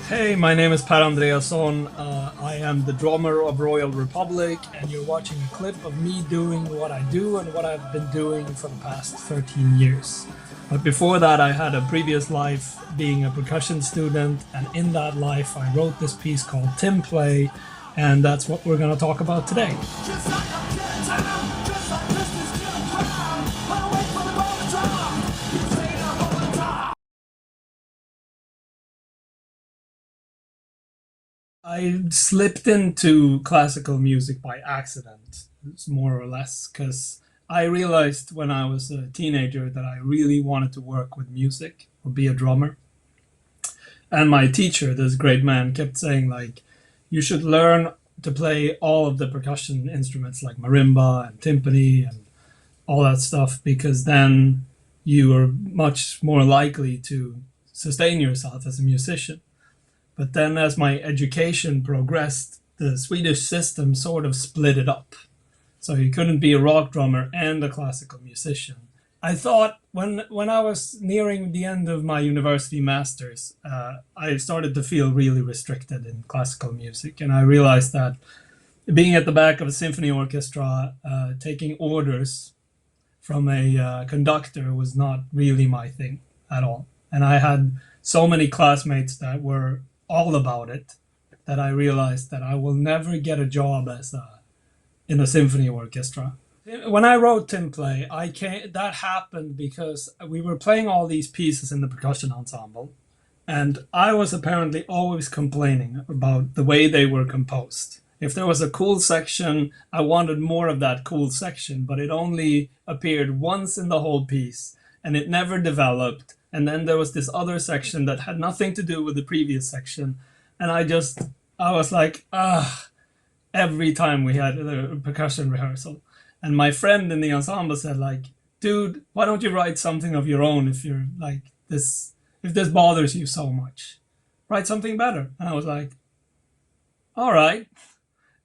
Hey, my name is Per Andreasson. I am the drummer of Royal Republic, and you're watching a clip of me doing what I do and what I've been doing for the past 13 years. But before that, I had a previous life being a percussion student, and in that life, I wrote this piece called Tinplay, and that's what we're going to talk about today. I slipped into classical music by accident, more or less, because I realized when I was a teenager that I really wanted to work with music or be a drummer. And my teacher, this great man, kept saying, like, you should learn to play all of the percussion instruments like marimba and timpani and all that stuff, because then you are much more likely to sustain yourself as a musician. But then as my education progressed, the Swedish system sort of split it up. So you couldn't be a rock drummer and a classical musician. I thought when I was nearing the end of my university masters, I started to feel really restricted in classical music. And I realized that being at the back of a symphony orchestra, taking orders from a conductor was not really my thing at all. And I had so many classmates that were all about it that I realized that I will never get a job in a symphony orchestra. When I wrote Tinplay, that happened because we were playing all these pieces in the percussion ensemble, and I was apparently always complaining about the way they were composed. If there was a cool section, I wanted more of that cool section, but it only appeared once in the whole piece, and it never developed. And then there was this other section that had nothing to do with the previous section. And I was like, every time we had a percussion rehearsal. And my friend in the ensemble said, like, dude, why don't you write something of your own if you're like this, if this bothers you so much? Write something better. And I was like, all right.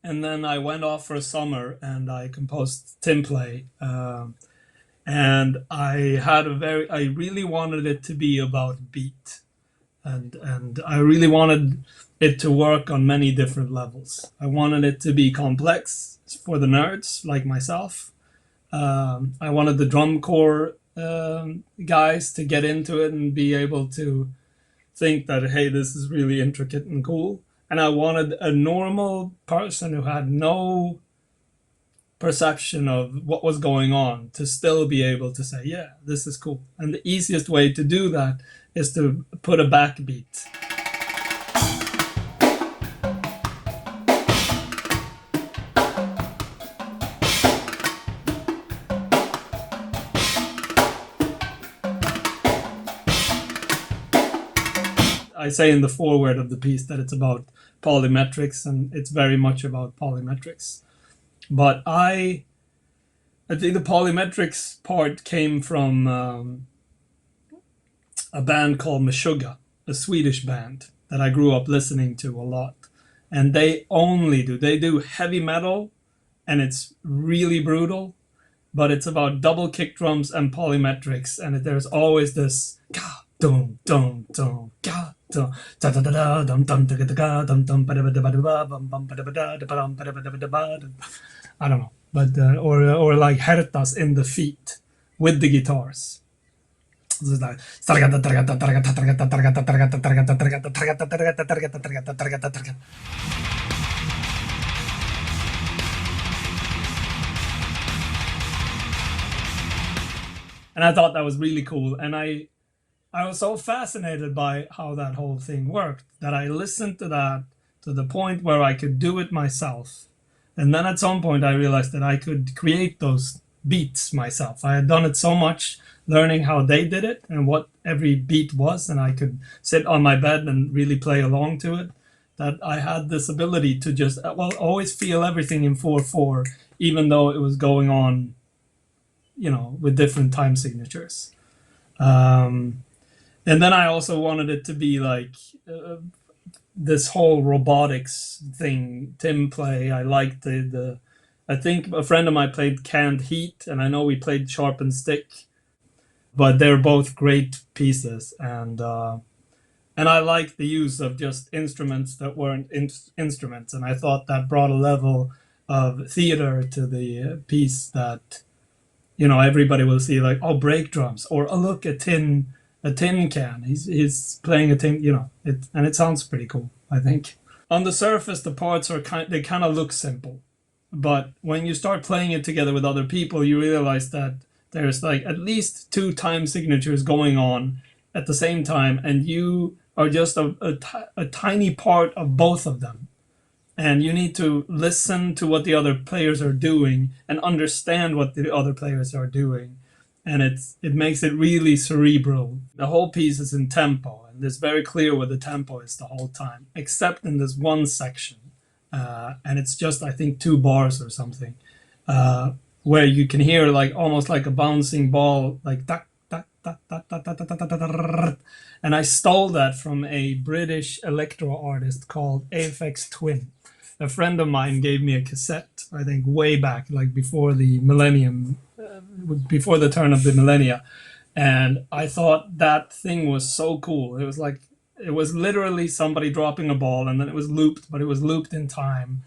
And then I went off for a summer and I composed Tinplay. And I really wanted it to be about beat, and I really wanted it to work on many different levels. I wanted it to be complex for the nerds like myself. I wanted the drum corps guys to get into it and be able to think that, hey, this is really intricate and cool. And I wanted a normal person who had no perception of what was going on to still be able to say, yeah, this is cool. And the easiest way to do that is to put a backbeat. I say in the foreword of the piece that it's about polymetrics, and it's very much about polymetrics. But I think the polymetrics part came from a band called Meshuggah, a Swedish band that I grew up listening to a lot. And they do heavy metal, and it's really brutal, but it's about double kick drums and polymetrics, and there's always this ga dum dum dum ga dum da da da da dum dum da da da dum dum ba da ba da ba da ba bum bum ba da ba da da ba da ba da ba da ba. I don't know, but or like hertas in the feet with the guitars. So it's like, and I thought that was really cool, and I was so fascinated by how that whole thing worked that I listened to that to the point where I could do it myself. And then at some point I realized that I could create those beats myself. I had done it so much, learning how they did it and what every beat was, and I could sit on my bed and really play along to it, that I had this ability to just, always feel everything in 4/4, even though it was going on, with different time signatures. And then I also wanted it to be like this whole robotics thing, Tinplay. I liked I think a friend of mine played Canned Heat, and I know we played Sharpened Stick, but they're both great pieces. And And I liked the use of just instruments that weren't instruments, and I thought that brought a level of theater to the piece that everybody will see, like, oh, break drums, or oh, look, a tin can. He's playing a tin, and it sounds pretty cool, I think. On the surface, the parts they kind of look simple, but when you start playing it together with other people, you realize that there's like at least two time signatures going on at the same time, and you are just a tiny part of both of them. And you need to listen to what the other players are doing and understand what the other players are doing. And it makes it really cerebral. The whole piece is in tempo, and it's very clear what the tempo is the whole time, except in this one section. And it's just, I think, 2 bars or something, where you can hear like almost like a bouncing ball, like tak, tak, tak, tak, tak, tak, tak, tak, tak. And I stole that from a British electro artist called Aphex Twin. A friend of mine gave me a cassette, I think way back, like before the millennium, before the turn of the millennia. And I thought that thing was so cool. It was literally somebody dropping a ball, and then it was looped, but it was looped in time.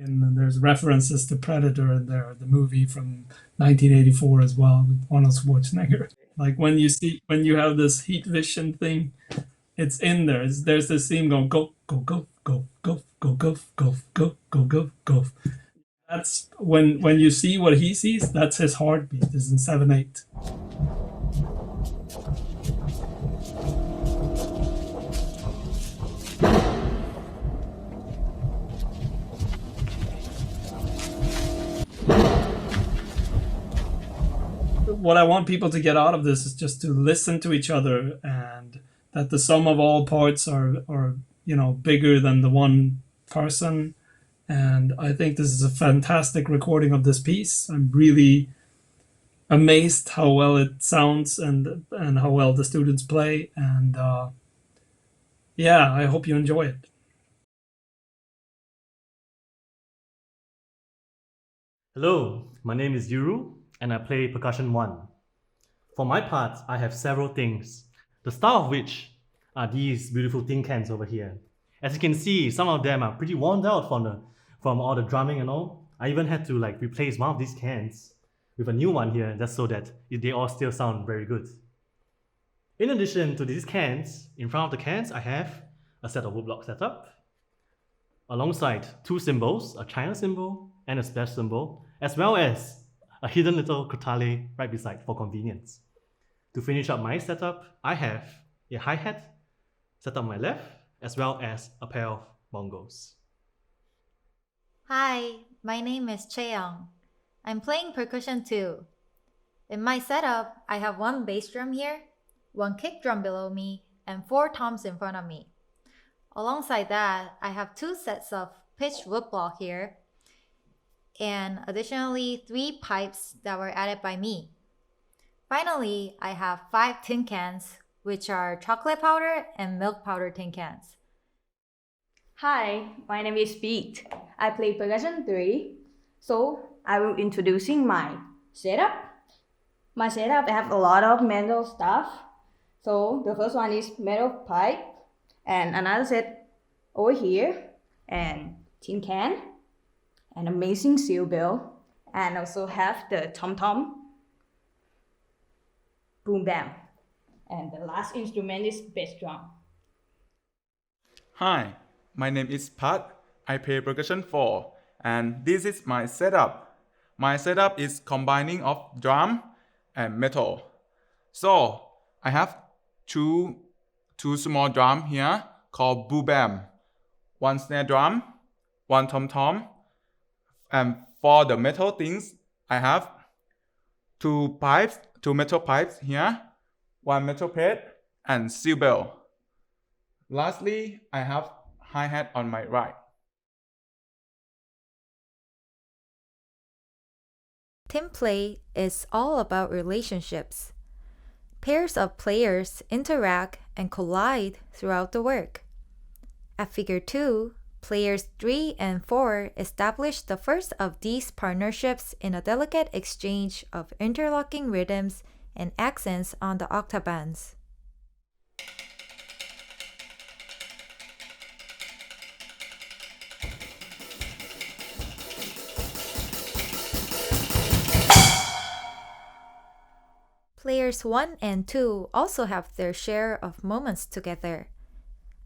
And there's references to Predator in there, the movie from 1984 as well, with Arnold Schwarzenegger. Like when you have this heat vision thing, it's in there. There's this theme going go go go go go go go go go go go go. That's when you see what he sees. That's his heartbeat. This is in 7/8. What I want people to get out of this is just to listen to each other, and that the sum of all parts are bigger than the one person. And I think this is a fantastic recording of this piece. I'm really amazed how well it sounds and how well the students play. And yeah, I hope you enjoy it. Hello, my name is Yuru, and I play Percussion 1. For my part, I have several things, the star of which are these beautiful tin cans over here. As you can see, some of them are pretty worn out from all the drumming and all. I even had to replace one of these cans with a new one here, just so that they all still sound very good. In addition to these cans, in front of the cans, I have a set of woodblock setup, alongside 2 cymbals, a China cymbal and a splash cymbal, as well as a hidden little crotale right beside for convenience. To finish up my setup, I have a hi-hat set on my left, as well as a pair of bongos. Hi, my name is Chaeyeong. I'm playing percussion too. In my setup, I have 1 bass drum here, 1 kick drum below me, and 4 toms in front of me. Alongside that, I have 2 sets of pitched woodblock here, and additionally 3 pipes that were added by me. Finally, I have 5 tin cans, which are chocolate powder and milk powder tin cans. Hi, my name is Pete. I play percussion 3. So I will introducing my setup. My setup, I have a lot of metal stuff. So the first one is metal pipe, and another set over here, and tin can, an amazing seal bell, and also have the tom-tom, boom bam, and the last instrument is bass drum. Hi, my name is Phat. I play percussion 4, and this is my setup. My setup is combining of drum and metal. So I have two small drum here called boom bam, 1 snare drum, 1 tom-tom, and for the metal things, I have 2 metal pipes here, 1 metal plate, and seal bell. Lastly, I have hi-hat on my right. Tinplay is all about relationships. Pairs of players interact and collide throughout the work. At Figure 2, Players 3 and 4 establish the first of these partnerships in a delicate exchange of interlocking rhythms and accents on the octabands. Players 1 and 2 also have their share of moments together.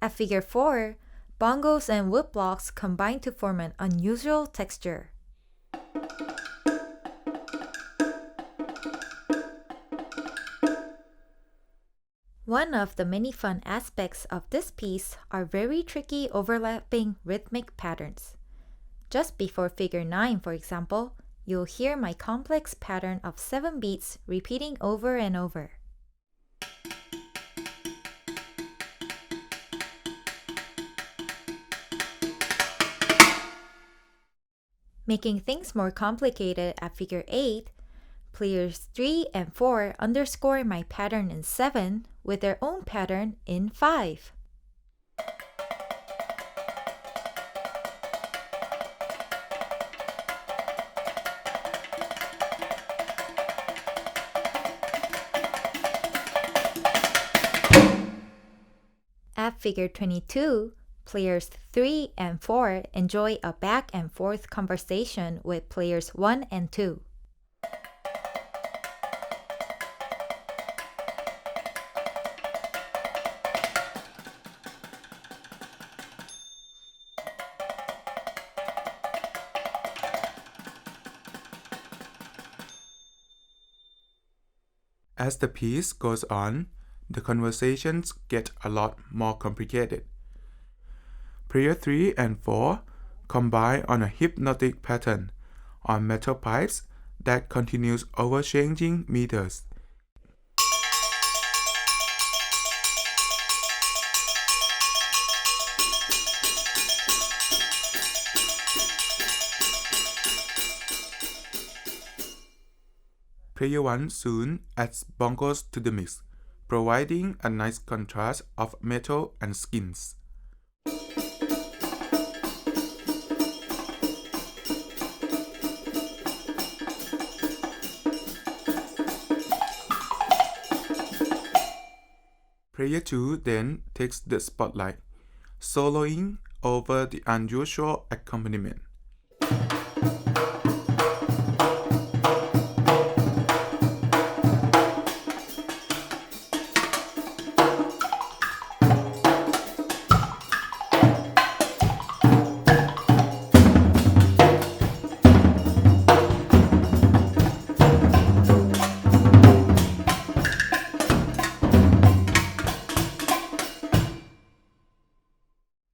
At figure 4, bongos and wood blocks combine to form an unusual texture. One of the many fun aspects of this piece are very tricky overlapping rhythmic patterns. Just before figure 9, for example, you'll hear my complex pattern of 7 beats repeating over and over. Making things more complicated at figure 8, players 3 and 4 underscore my pattern in 7 with their own pattern in 5. At figure 22, players 3 and 4 enjoy a back and forth conversation with players 1 and 2. As the piece goes on, the conversations get a lot more complicated. Player 3 and 4 combine on a hypnotic pattern on metal pipes that continues over changing meters. Player 1 soon adds bongos to the mix, providing a nice contrast of metal and skins. Player 2 then takes the spotlight, soloing over the unusual accompaniment.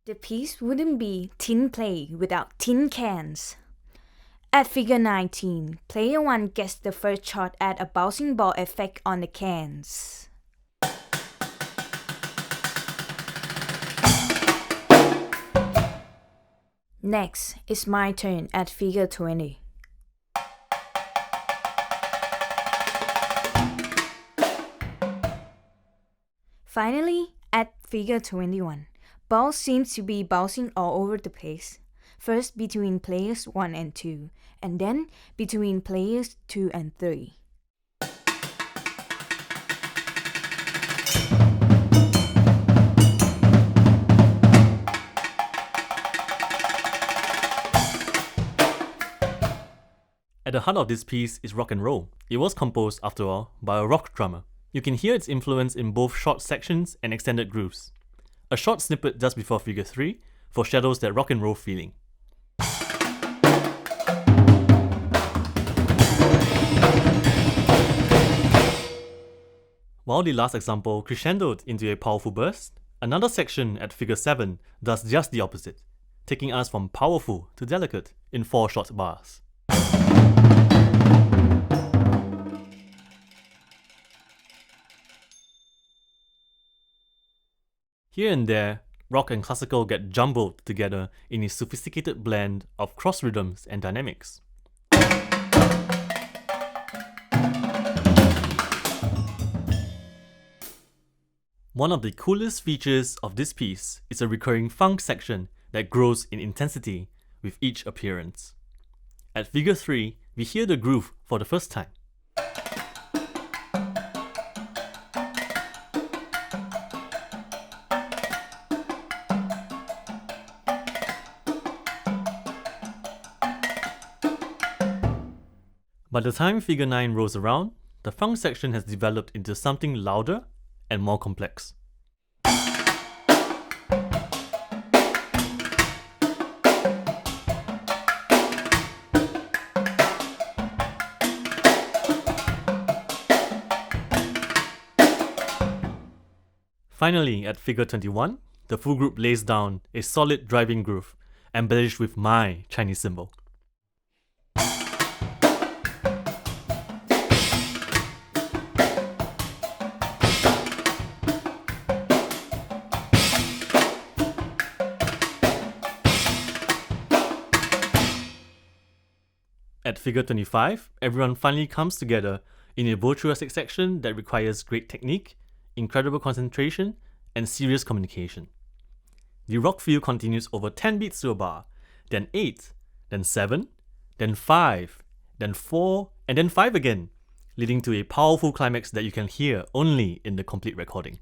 The piece wouldn't be Tinplay without tin cans. At figure 19, player 1 gets the first shot at a bouncing ball effect on the cans. Next, it's my turn at figure 20. Finally, at figure 21, balls seem to be bouncing all over the place. First between players 1 and 2, and then between players 2 and 3. At the heart of this piece is rock and roll. It was composed, after all, by a rock drummer. You can hear its influence in both short sections and extended grooves. A short snippet just before figure 3 foreshadows that rock and roll feeling. While the last example crescendoed into a powerful burst, another section at figure 7 does just the opposite, taking us from powerful to delicate in 4 short bars. Here and there, rock and classical get jumbled together in a sophisticated blend of cross rhythms and dynamics. One of the coolest features of this piece is a recurring funk section that grows in intensity with each appearance. At figure 3, we hear the groove for the first time. By the time figure 9 rolls around, the funk section has developed into something louder and more complex. Finally, at figure 21, the full group lays down a solid driving groove, embellished with my Chinese symbol. At figure 25, everyone finally comes together in a virtuosic section that requires great technique, incredible concentration, and serious communication. The rock feel continues over 10 beats to a bar, then 8, then 7, then 5, then 4, and then 5 again, leading to a powerful climax that you can hear only in the complete recording.